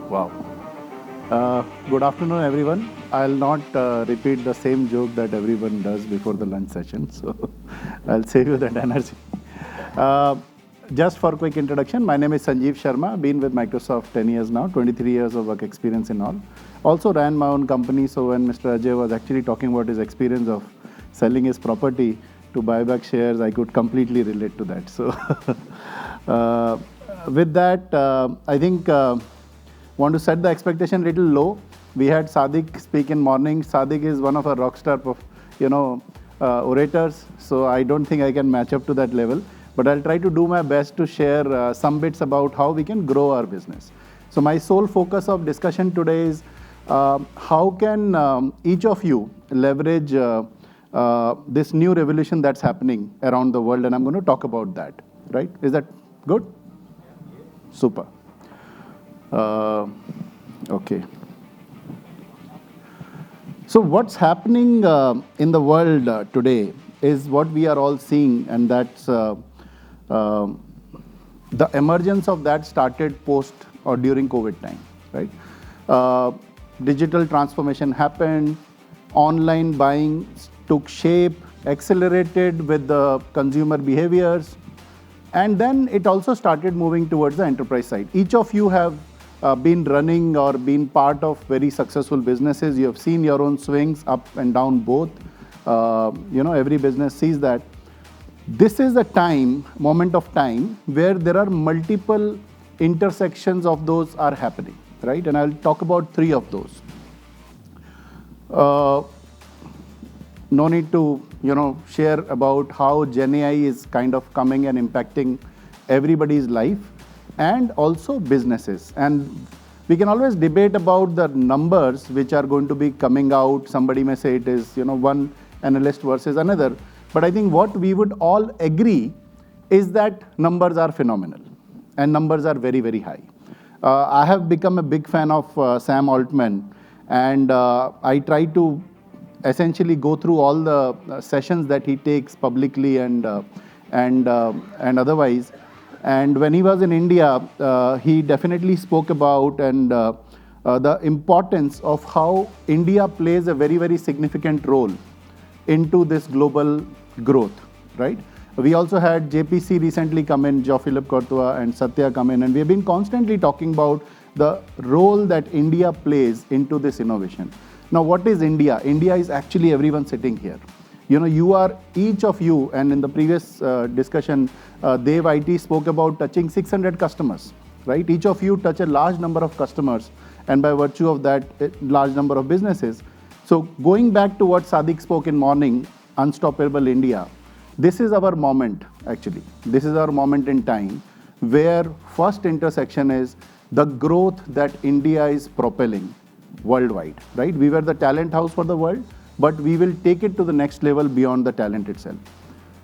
Wow. Good afternoon, everyone. I'll not repeat the same joke that everyone does before the lunch session, so I'll save you that energy. Uh, just for a quick introduction, my name is Sanjeev Sharma. I've been with Microsoft 10 years now, 23 years of work experience in all. Also ran my own company, so when Mr. Ajay was actually talking about his experience of selling his property to buy back shares, I could completely relate to that. So with that, I think want to set the expectation a little low. We had Sadiq speak in morning. Sadiq is one of our rock star, orators. So I don't think I can match up to that level. But I'll try to do my best to share some bits about how we can grow our business. So my sole focus of discussion today is how can each of you leverage this new revolution that's happening around the world, and I'm going to talk about that, right? Is that good? Super. Okay. So what's happening in the world today is what we are all seeing, and that's the emergence of that started post or during COVID time, right? Digital transformation happened, online buying took shape, accelerated with the consumer behaviors, and then it also started moving towards the enterprise side. Each of you have been running or been part of very successful businesses. You have seen your own swings up and down both. Every business sees that. This is a moment of time where there are multiple intersections of those are happening, right? And I'll talk about 3 of those. No need to, share about how GenAI is kind of coming and impacting everybody's life and also businesses. And we can always debate about the numbers which are going to be coming out. Somebody may say it is, one analyst versus another. But I think what we would all agree is that numbers are phenomenal and numbers are very, very high. I have become a big fan of Sam Altman, and I try to essentially go through all the sessions that he takes publicly and otherwise. And when he was in India, he definitely spoke about the importance of how India plays a very, very significant role into this global growth, right? We also had JPC recently come in, Jean-Philippe Courtois and Satya come in, and we have been constantly talking about the role that India plays into this innovation. Now, what is India? India is actually everyone sitting here. You are, each of you, and in the previous discussion, Dev IT spoke about touching 600 customers, right? Each of you touch a large number of customers, and by virtue of that, a large number of businesses. So going back to what Sadiq spoke in morning, Unstoppable India, this is our moment, actually. This is our moment in time where first intersection is the growth that India is propelling worldwide, right? We were the talent house for the world, but we will take it to the next level beyond the talent itself.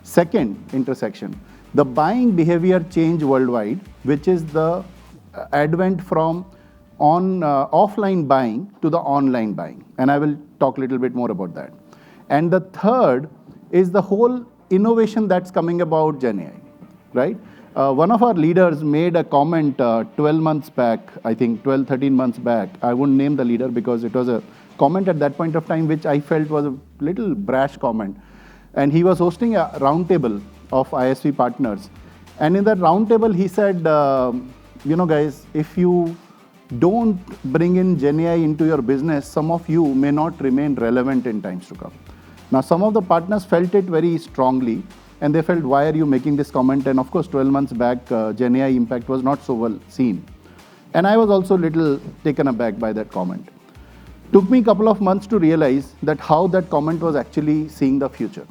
Second intersection, the buying behavior change worldwide, which is the advent from offline buying to the online buying. And I will talk a little bit more about that. And the third is the whole innovation that's coming about GenAI, right? One of our leaders made a comment 12 months back, I think 12, 13 months back. I won't name the leader because it was a comment at that point of time which I felt was a little brash comment. And he was hosting a roundtable of ISV partners. And in that roundtable, he said, guys, if you don't bring in GenAI into your business, some of you may not remain relevant in times to come. Now, some of the partners felt it very strongly, and they felt, why are you making this comment? And of course, 12 months back, GenAI impact was not so well seen. And I was also a little taken aback by that comment. Took me a couple of months to realize that how that comment was actually seeing the future,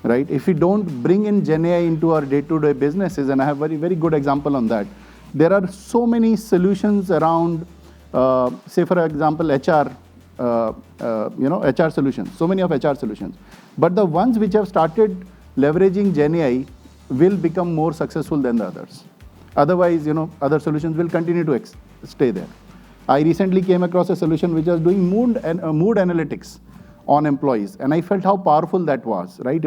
right? If we don't bring in GenAI into our day-to-day businesses, and I have a very, very good example on that, there are so many solutions around, say, for example, HR, HR solutions, so many of HR solutions. But the ones which have started leveraging GenAI will become more successful than the others. Otherwise, other solutions will continue to stay there. I recently came across a solution which was doing mood analytics on employees, and I felt how powerful that was, right?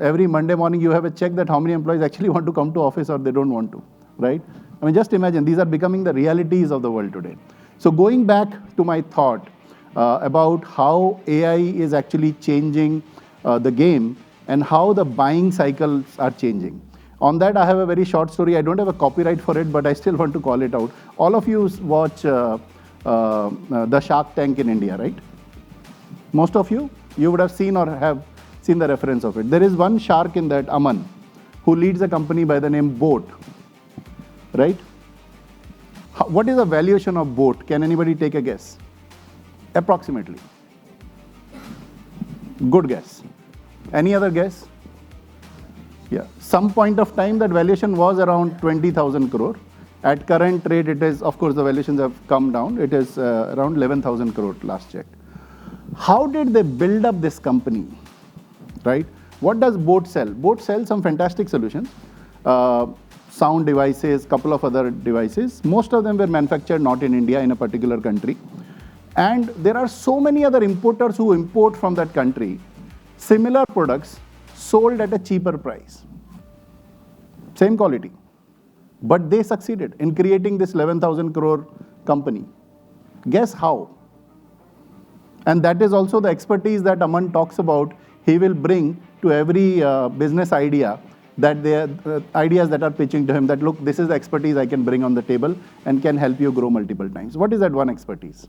Every Monday morning you have a check that how many employees actually want to come to office or they don't want to, right? I mean, just imagine, these are becoming the realities of the world today. So going back to my thought about how AI is actually changing the game and how the buying cycles are changing. On that, I have a very short story. I don't have a copyright for it, but I still want to call it out. All of you watch the Shark Tank in India, right? Most of you would have seen or have seen the reference of it. There is one shark in that, Aman, who leads a company by the name Boat, right? What is the valuation of Boat? Can anybody take a guess? Approximately. Good guess. Any other guess? Yeah. Some point of time that valuation was around 20,000 crore. At current rate, it is, of course, the valuations have come down. It is around 11,000 crore last check. How did they build up this company, right? What does Boat sell? Boat sells some fantastic solutions. Sound devices, couple of other devices. Most of them were manufactured not in India, in a particular country. And there are so many other importers who import from that country similar products sold at a cheaper price. Same quality. But they succeeded in creating this 11,000 crore company. Guess how? And that is also the expertise that Aman talks about. He will bring to every business idea that ideas that are pitching to him that, look, this is the expertise I can bring on the table and can help you grow multiple times. What is that one expertise?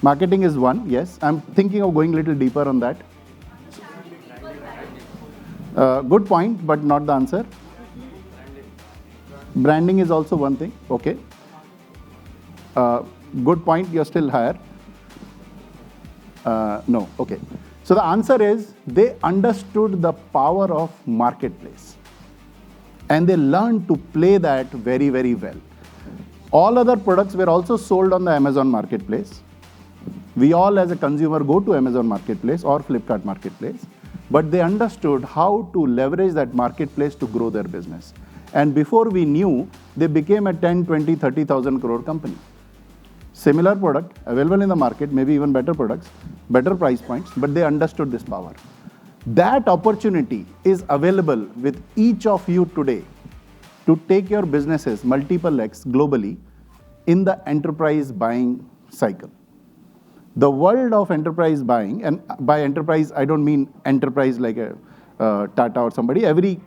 Marketing is one, yes. I'm thinking of going a little deeper on that. Good point, but not the answer. Branding is also one thing, okay. Good point, you're still higher. No, okay. So the answer is they understood the power of marketplace and they learned to play that very, very well. All other products were also sold on the Amazon Marketplace. We all as a consumer go to Amazon Marketplace or Flipkart Marketplace, but they understood how to leverage that marketplace to grow their business. And before we knew, they became a 10, 20, 30,000 crore company. Similar product, available in the market, maybe even better products, better price points, but they understood this power. That opportunity is available with each of you today to take your businesses multiple X globally in the enterprise buying cycle. The world of enterprise buying, and by enterprise, I don't mean enterprise like a Tata or somebody. Every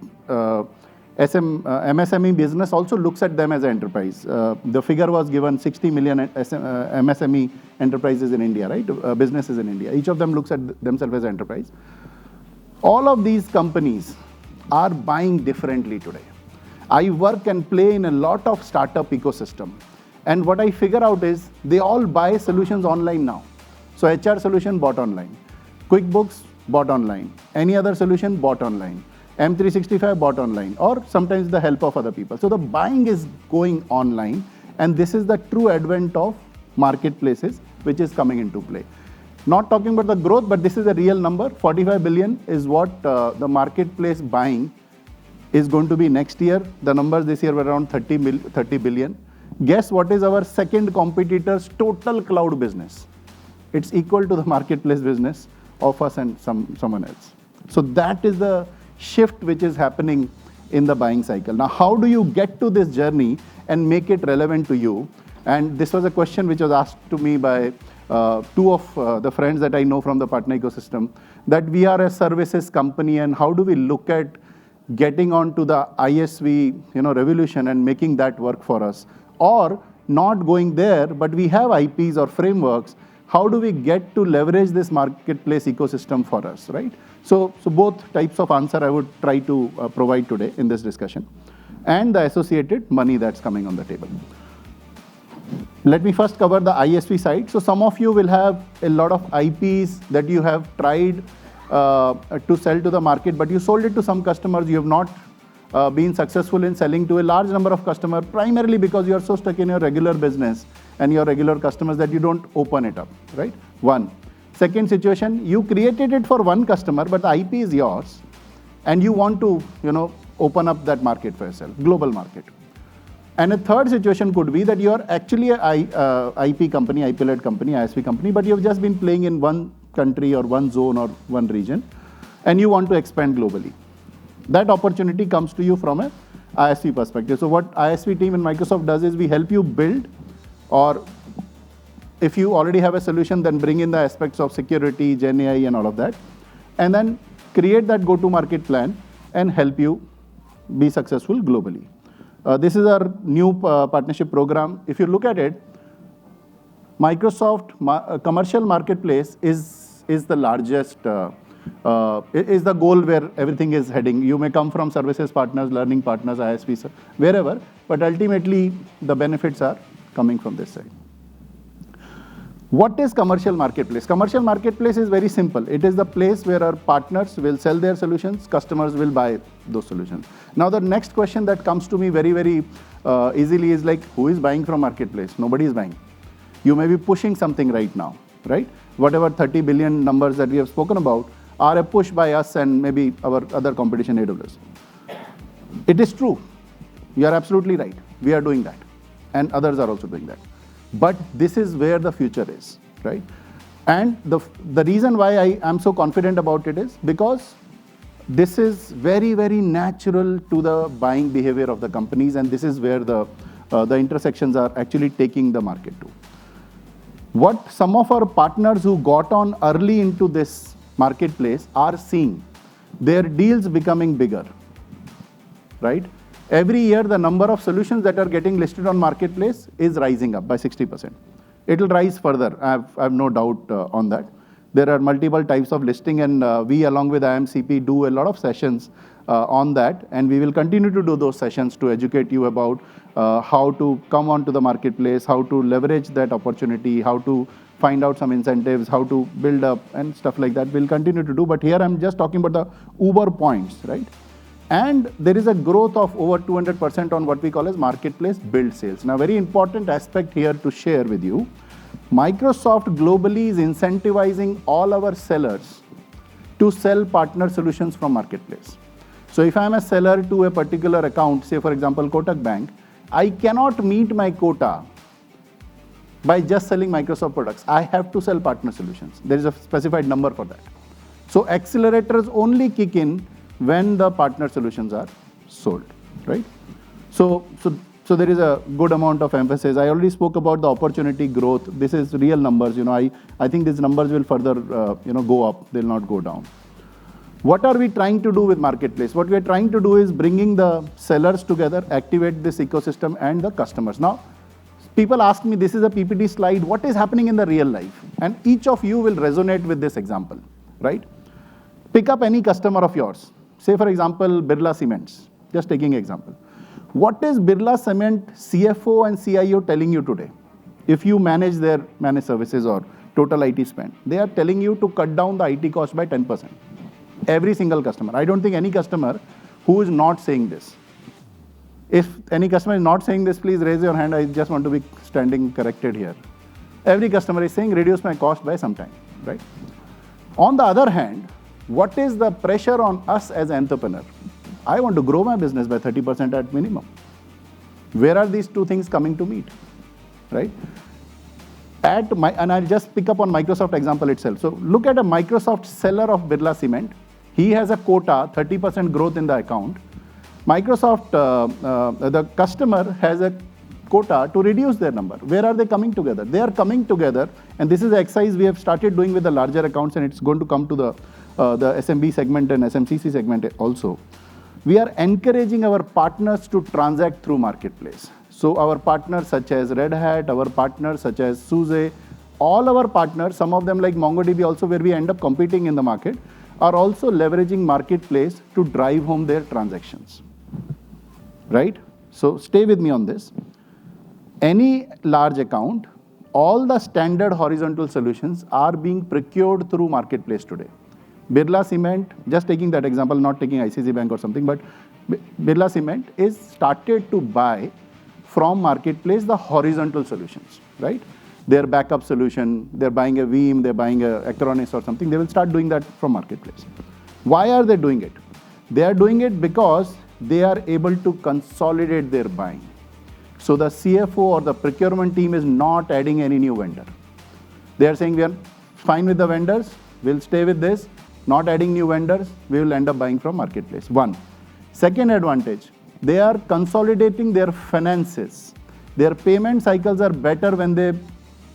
MSME business also looks at them as an enterprise. The figure was given 60 million MSME enterprises in India, right? Businesses in India. Each of them looks at themselves as an enterprise. All of these companies are buying differently today. I work and play in a lot of startup ecosystem. And what I figure out is they all buy solutions online now. So HR solution bought online. QuickBooks bought online. Any other solution bought online. M365 bought online, or sometimes the help of other people. So the buying is going online, and this is the true advent of marketplaces, which is coming into play. Not talking about the growth, but this is a real number. 45 billion is what the marketplace buying is going to be next year. The numbers this year were around 30 billion. Guess what is our second competitor's total cloud business? It's equal to the marketplace business of us and someone else. So that is the shift which is happening in the buying cycle. Now, how do you get to this journey and make it relevant to you? And this was a question which was asked to me by two of the friends that I know from the partner ecosystem, that we are a services company, and how do we look at getting onto the ISV revolution and making that work for us? Or not going there, but we have IPs or frameworks. How do we get to leverage this marketplace ecosystem for us, right? So both types of answer I would try to provide today in this discussion, and the associated money that's coming on the table. Let me first cover the ISV side. So some of you will have a lot of IPs that you have tried to sell to the market, but you sold it to some customers. You have not been successful in selling to a large number of customers, primarily because you are so stuck in your regular business and your regular customers that you don't open it up, right? One. Second situation, you created it for one customer, but the IP is yours, and you want to, open up that market for yourself, global market. And a third situation could be that you are actually a IP company, IP-led company, ISV company, but you have just been playing in one country or one zone or one region, and you want to expand globally. That opportunity comes to you from a ISV perspective. So what ISV team in Microsoft does is we help you build, or if you already have a solution, then bring in the aspects of security, Gen AI, and all of that, and then create that go-to-market plan and help you be successful globally. This is our new partnership program. If you look at it, Microsoft commercial marketplace is the largest, is the goal where everything is heading. You may come from services partners, learning partners, ISVs, wherever, but ultimately the benefits are coming from this side. What is commercial marketplace? Commercial marketplace is very simple. It is the place where our partners will sell their solutions, customers will buy those solutions. Now the next question that comes to me very, very easily is like, who is buying from marketplace? Nobody is buying. You may be pushing something right now, right? Whatever 30 billion numbers that we have spoken about are a push by us and maybe our other competition, AWS. It is true. You are absolutely right. We are doing that. And others are also doing that. But this is where the future is, right? And the reason why I am so confident about it is because this is very, very natural to the buying behavior of the companies, and this is where the intersections are actually taking the market to. What some of our partners who got on early into this marketplace are seeing, their deals becoming bigger, right? Every year, the number of solutions that are getting listed on marketplace is rising up by 60%. It will rise further. I have no doubt on that. There are multiple types of listing, and we, along with IAMCP, do a lot of sessions on that, and we will continue to do those sessions to educate you about how to come onto the marketplace, how to leverage that opportunity, how to find out some incentives, how to build up, and stuff like that. We'll continue to do, but here I'm just talking about the Uber points, right? And there is a growth of over 200% on what we call as marketplace build sales. Now, very important aspect here to share with you, Microsoft globally is incentivizing all our sellers to sell partner solutions from marketplace. So if I'm a seller to a particular account, say for example, Kotak Bank, I cannot meet my quota by just selling Microsoft products. I have to sell partner solutions. There is a specified number for that. So accelerators only kick in when the partner solutions are sold, right? So there is a good amount of emphasis. I already spoke about the opportunity growth. This is real numbers. I think these numbers will further, go up. They'll not go down. What are we trying to do with marketplace? What we are trying to do is bringing the sellers together, activate this ecosystem and the customers. Now, people ask me, this is a PPT slide. What is happening in the real life? And each of you will resonate with this example, right? Pick up any customer of yours. Say, for example, Birla Cements, just taking example. What is Birla Cement CFO and CIO telling you today? If you manage their managed services or total IT spend, they are telling you to cut down the IT cost by 10%. Every single customer. I don't think any customer who is not saying this. If any customer is not saying this, please raise your hand. I just want to be standing corrected here. Every customer is saying, reduce my cost by some time, right? On the other hand, what is the pressure on us as an entrepreneur? I want to grow my business by 30% at minimum. Where are these two things coming to meet, right? And I'll just pick up on Microsoft example itself. So look at a Microsoft seller of Birla Cement. He has a quota, 30% growth in the account. Microsoft, the customer has a quota to reduce their number. Where are they coming together? They are coming together, and this is the exercise we have started doing with the larger accounts, and it's going to come to the SMB segment and SMCC segment also. We are encouraging our partners to transact through marketplace. So our partners such as Red Hat, our partners such as SUSE, all our partners, some of them like MongoDB also, where we end up competing in the market, are also leveraging marketplace to drive home their transactions, right? So stay with me on this. Any large account, all the standard horizontal solutions are being procured through marketplace today. Birla Cement, just taking that example, not taking ICICI Bank or something, but Birla Cement is started to buy from marketplace the horizontal solutions, right? Their backup solution, they're buying a Veeam, they're buying a Acronis or something, they will start doing that from marketplace. Why are they doing it? They are doing it because they are able to consolidate their buying. So the CFO or the procurement team is not adding any new vendor. They are saying we are fine with the vendors, we'll stay with this, not adding new vendors, we will end up buying from marketplace. One. Second advantage, They are consolidating their finances. Their payment cycles are better when they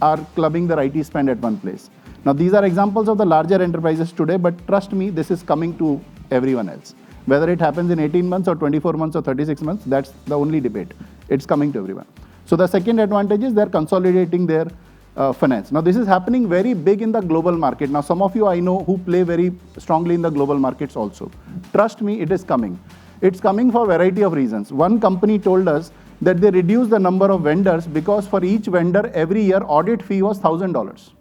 are clubbing their IT spend at one place. Now, these are examples of the larger enterprises today, but trust me, this is coming to everyone else. Whether it happens in 18 months or 24 months or 36 months, that's the only debate. It's coming to everyone. So the second advantage is they're consolidating their finance. Now, this is happening very big in the global market. Now, some of you I know who play very strongly in the global markets also. Trust me, it is coming. It's coming for a variety of reasons. One company told us that they reduced the number of vendors because for each vendor every year audit fee was $1,000.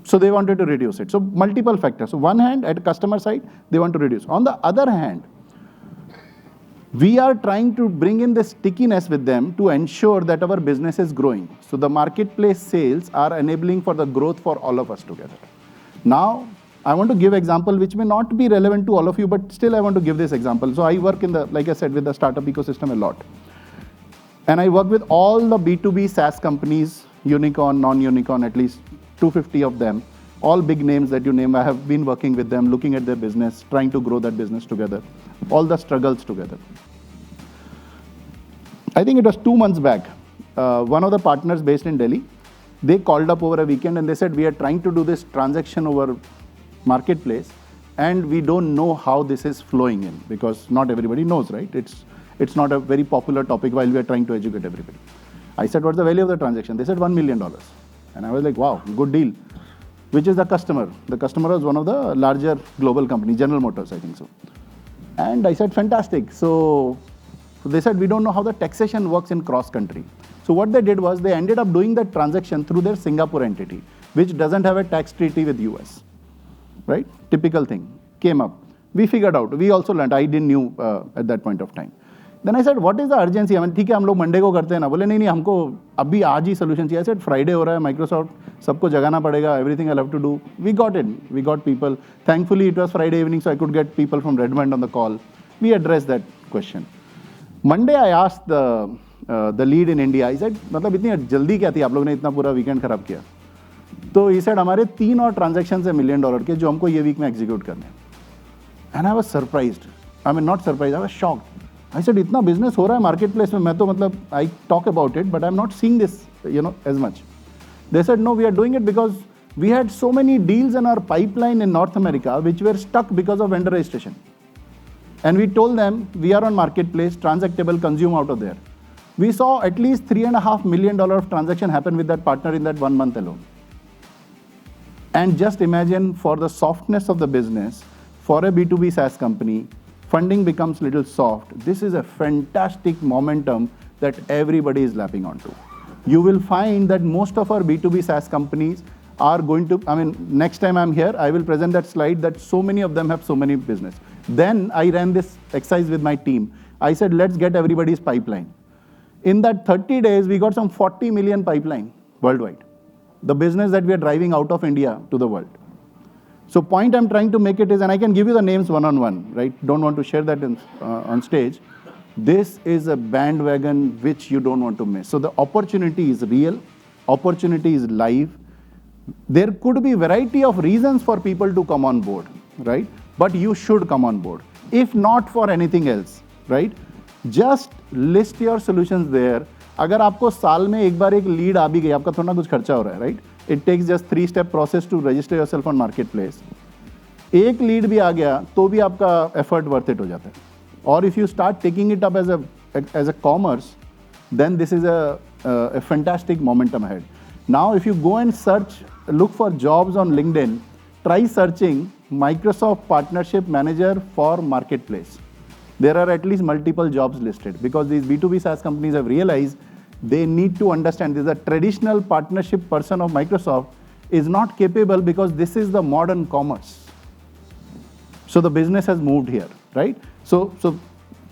So they wanted to reduce it. So multiple factors. So one hand, at customer side, they want to reduce. On the other hand, we are trying to bring in the stickiness with them to ensure that our business is growing. So the marketplace sales are enabling for the growth for all of us together. Now, I want to give example which may not be relevant to all of you, but still I want to give this example. So I work in the, like I said, with the startup ecosystem a lot. And I work with all the B2B SaaS companies, unicorn, non-unicorn, at least 250 of them, all big names that you name. I have been working with them, looking at their business, trying to grow that business together, all the struggles together. I think it was 2 months back, one of the partners based in Delhi, they called up over a weekend and they said, we are trying to do this transaction over marketplace and we don't know how this is flowing in because not everybody knows, right? It's not a very popular topic while we are trying to educate everybody. I said, what's the value of the transaction? They said $1 million. And I was like, wow, good deal. Which is the customer? The customer was one of the larger global companies, General Motors, I think so. And I said, fantastic. So they said, we don't know how the taxation works in cross country. So what they did was they ended up doing that transaction through their Singapore entity, which doesn't have a tax treaty with US, right? Typical thing came up. We figured out, we also learned, I didn't knew at that point of time. Then I said, what is the urgency? I mean, ठीक है हम लोग Monday को करते हैं ना बोले नहीं हमको अभी आज ही solution चाहिए. I said Friday हो रहा है Microsoft सबको जगाना पड़ेगा, everything I'll have to do. We got it. We got people. Thankfully it was Friday evening, so I could get people from Redmond on the call. We addressed that question. Monday I asked the lead in India. I said मतलब इतनी जल्दी क्या थी आप लोगों ने इतना पूरा weekend खराब किया? तो he said हमारे 3 और transactions हैं $1 million के जो हमको ये week में execute करने हैं. And I was surprised. I mean not surprised. I was shocked. I said, इतना business हो रहा है marketplace में मैं तो मतलब I talk about it, but I'm not seeing this, as much. They said, no, we are doing it because we had so many deals in our pipeline in North America which were stuck because of vendor registration. And we told them, we are on marketplace, transactable, consume out of there. We saw at least $3.5 million of transaction happen with that partner in that 1 month alone. And just imagine for the softness of the business, for a B2B SaaS company, funding becomes little soft. This is a fantastic momentum that everybody is lapping onto. You will find that most of our B2B SaaS companies are going to, next time I'm here, I will present that slide that so many of them have so many business. Then I ran this exercise with my team. I said, let's get everybody's pipeline. In that 30 days, we got some 40 million pipeline worldwide. The business that we are driving out of India to the world. So point I'm trying to make it is, and I can give you the names one-on-one, right? Don't want to share that on stage. This is a bandwagon which you don't want to miss. So the opportunity is real, opportunity is live. There could be a variety of reasons for people to come on board, right? But you should come on board. If not for anything else, right? Just list your solutions there. अगर आपको साल में एक बार एक lead आ भी गई, आपका थोड़ा कुछ खर्चा हो रहा है, right? It takes just 3-step process to register yourself on marketplace. एक लीड भी आ गया तो भी आपका effort worth it हो जाता है. Or if you start taking it up as a commerce, then this is a fantastic momentum ahead. Now, if you go and search, look for jobs on LinkedIn, try searching Microsoft Partnership Manager for Marketplace. There are at least multiple jobs listed because these B2B SaaS companies have realized they need to understand this. A traditional partnership person of Microsoft is not capable because this is the modern commerce. So the business has moved here, right? So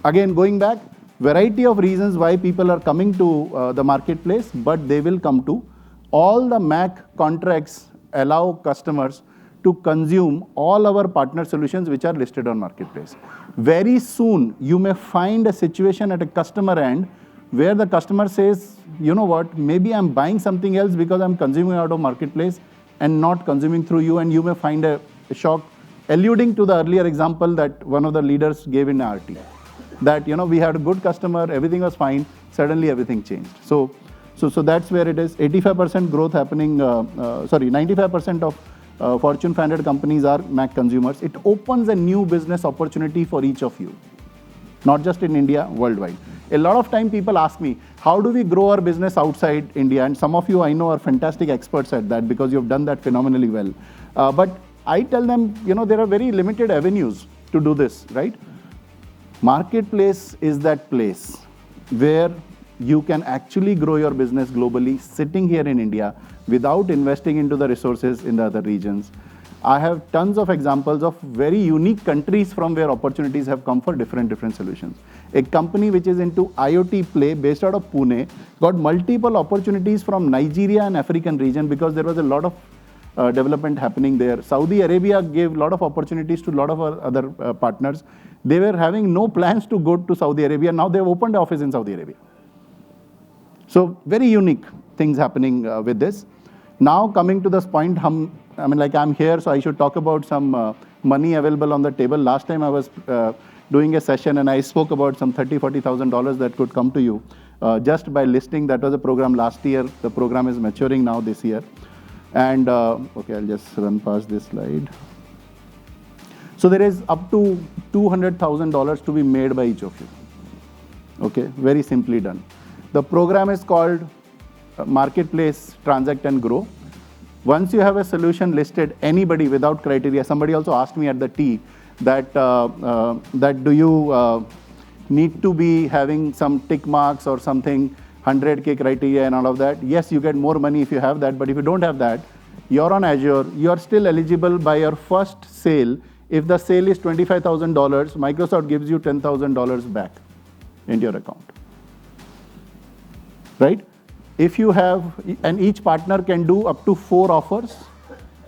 again, going back, variety of reasons why people are coming to the marketplace, but they will come to. All the MAC contracts allow customers to consume all our partner solutions which are listed on marketplace. Very soon, you may find a situation at a customer end where the customer says, you know what, maybe I'm buying something else because I'm consuming out of marketplace and not consuming through you, and you may find a shock, alluding to the earlier example that one of the leaders gave in RT. that, we had a good customer, everything was fine, suddenly everything changed. So that's where it is. 85% growth happening, 95% of Fortune 500 companies are Mac consumers. It opens a new business opportunity for each of you, not just in India, worldwide. A lot of time people ask me, how do we grow our business outside India? And some of you I know are fantastic experts at that because you've done that phenomenally well. But I tell them, there are very limited avenues to do this, right? Marketplace is that place where you can actually grow your business globally, sitting here in India, without investing into the resources in the other regions. I have tons of examples of very unique countries from where opportunities have come for different solutions. A company which is into IoT play based out of Pune got multiple opportunities from Nigeria and African region because there was a lot of development happening there. Saudi Arabia gave a lot of opportunities to a lot of our other partners. They were having no plans to go to Saudi Arabia. Now they've opened an office in Saudi Arabia. So very unique things happening with this. Now coming to this point, I'm here, so I should talk about some money available on the table. Last time I was doing a session and I spoke about some $30,000-$40,000 that could come to you just by listing. That was a program last year. The program is maturing now this year. And okay, I'll just run past this slide. So there is up to $200,000 to be made by each of you. Okay, very simply done. The program is called Marketplace, Transact and Grow. Once you have a solution listed, anybody without criteria, somebody also asked me at the T that, do you need to be having some tick marks or something, 100K criteria and all of that? Yes, you get more money if you have that, but if you don't have that, you're on Azure, you're still eligible by your first sale. If the sale is $25,000, Microsoft gives you $10,000 back into your account, right? If you have, and each partner can do up to 4 offers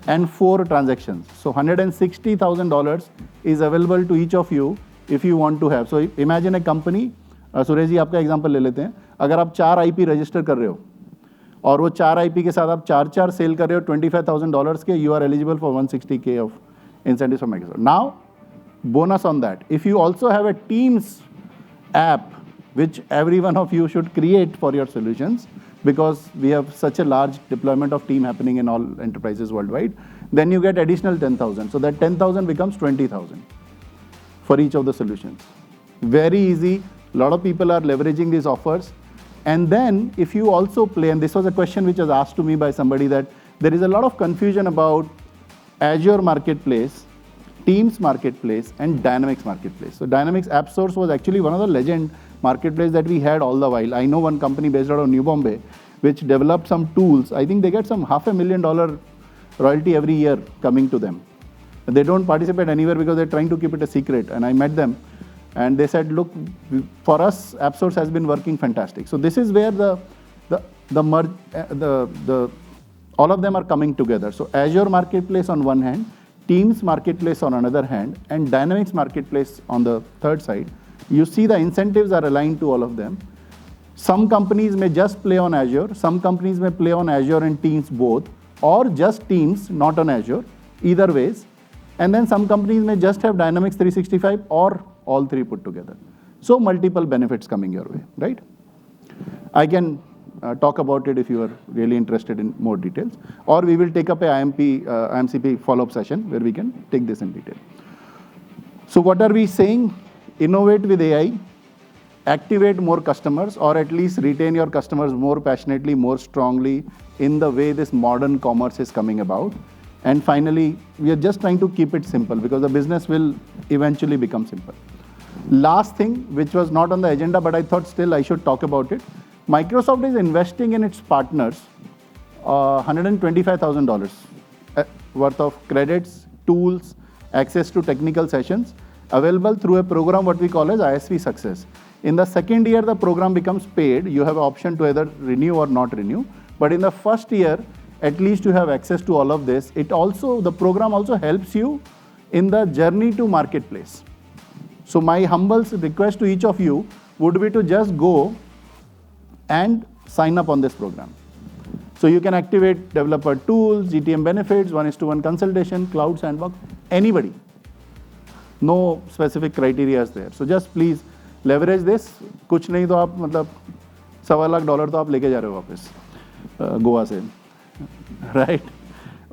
and 4 transactions. So $160,000 is available to each of you if you want to have. So imagine a company, Suresh ji आपका example ले लेते हैं, अगर आप 4 IP register कर रहे हो और वो 4 IP के साथ आप 4 सेल कर रहे हो $25,000 के, you are eligible for 160K of incentives from Microsoft. Now, bonus on that, if you also have a Teams app, which every one of you should create for your solutions, because we have such a large deployment of team happening in all enterprises worldwide, then you get additional 10,000. So that 10,000 becomes 20,000 for each of the solutions. Very easy. A lot of people are leveraging these offers. And then if you also play, and this was a question which was asked to me by somebody, that there is a lot of confusion about Azure Marketplace, Teams Marketplace, and Dynamics Marketplace. So Dynamics App Source was actually one of the legend marketplace that we had all the while. I know one company based out of New Bombay, which developed some tools. I think they get some $500,000 royalty every year coming to them. They don't participate anywhere because they're trying to keep it a secret. And I met them and they said, look, for us, App Source has been working fantastic. So this is where all of them are coming together. So Azure Marketplace on one hand, Teams Marketplace on another hand, and Dynamics Marketplace on the third side. You see the incentives are aligned to all of them. Some companies may just play on Azure. Some companies may play on Azure and Teams both, or just Teams, not on Azure, either ways. And then some companies may just have Dynamics 365 or all 3 put together. So multiple benefits coming your way, right? I can talk about it if you are really interested in more details, or we will take up a IAMCP follow-up session where we can take this in detail. So what are we saying? Innovate with AI, activate more customers, or at least retain your customers more passionately, more strongly in the way this modern commerce is coming about. And finally, we are just trying to keep it simple because the business will eventually become simple. Last thing, which was not on the agenda, but I thought still I should talk about it. Microsoft is investing in its partners $125,000 worth of credits, tools, access to technical sessions, available through a program what we call as ISV Success. In the second year, the program becomes paid. You have an option to either renew or not renew. But in the first year, at least you have access to all of this. The program also helps you in the journey to marketplace. So my humble request to each of you would be to just go and sign up on this program. So you can activate developer tools, GTM benefits, 1:1 consultation, cloud sandbox, anybody. No specific criteria is there. So just please leverage this. कुछ नहीं तो आप मतलब $1.25 तो आप लेके जा रहे हो वापस गोवा से, right?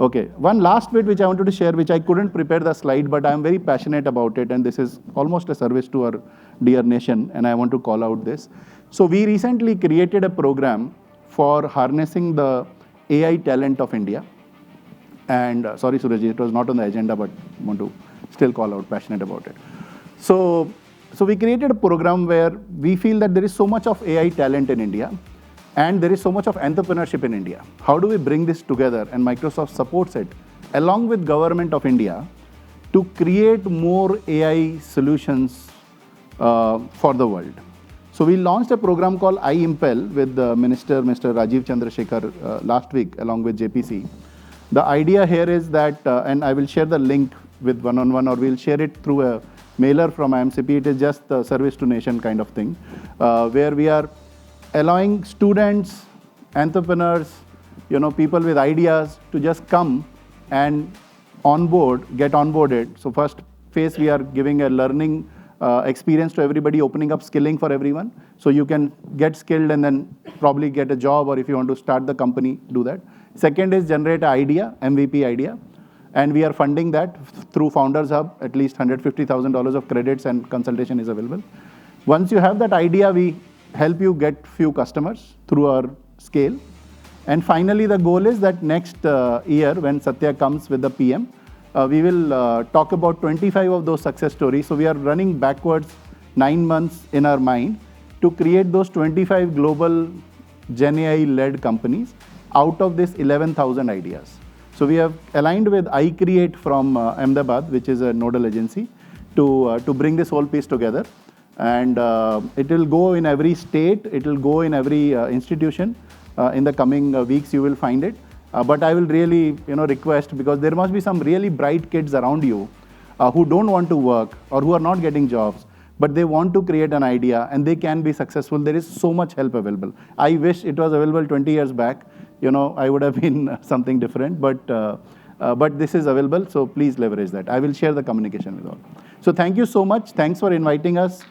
Okay, one last bit which I wanted to share, which I couldn't prepare the slide, but I am very passionate about it, and this is almost a service to our dear nation, and I want to call out this. So we recently created a program for harnessing the AI talent of India. And sorry, Surajji, it was not on the agenda, but I want to still call out, passionate about it. So we created a program where we feel that there is so much of AI talent in India, and there is so much of entrepreneurship in India. How do we bring this together? And Microsoft supports it, along with Government of India, to create more AI solutions for the world. So we launched a program called IIMPEL with the Minister, Mr. Rajiv Chandrasekhar, last week, along with JPC. The idea here is that, and I will share the link with one-on-one, or we'll share it through a mailer from IAMCP. It is just the service to nation kind of thing, where we are allowing students, entrepreneurs, people with ideas to just come and get onboarded. So first phase, we are giving a learning experience to everybody, opening up skilling for everyone. So you can get skilled and then probably get a job, or if you want to start the company, do that. Second is generate an idea, MVP idea. And we are funding that through Founders Hub. At least $150,000 of credits and consultation is available. Once you have that idea, we help you get few customers through our scale. And finally, the goal is that next year, when Satya comes with the PM, we will talk about 25 of those success stories. So we are running backwards 9 months in our mind to create those 25 global Gen AI-led companies out of this 11,000 ideas. So we have aligned with iCreate from Ahmedabad, which is a nodal agency, to bring this whole piece together. And it will go in every state, it will go in every institution. In the coming weeks, you will find it. But I will really request, because there must be some really bright kids around you who don't want to work or who are not getting jobs, but they want to create an idea and they can be successful. There is so much help available. I wish it was available 20 years back. I would have been something different, but this is available, so please leverage that. I will share the communication with all. So thank you so much. Thanks for inviting us.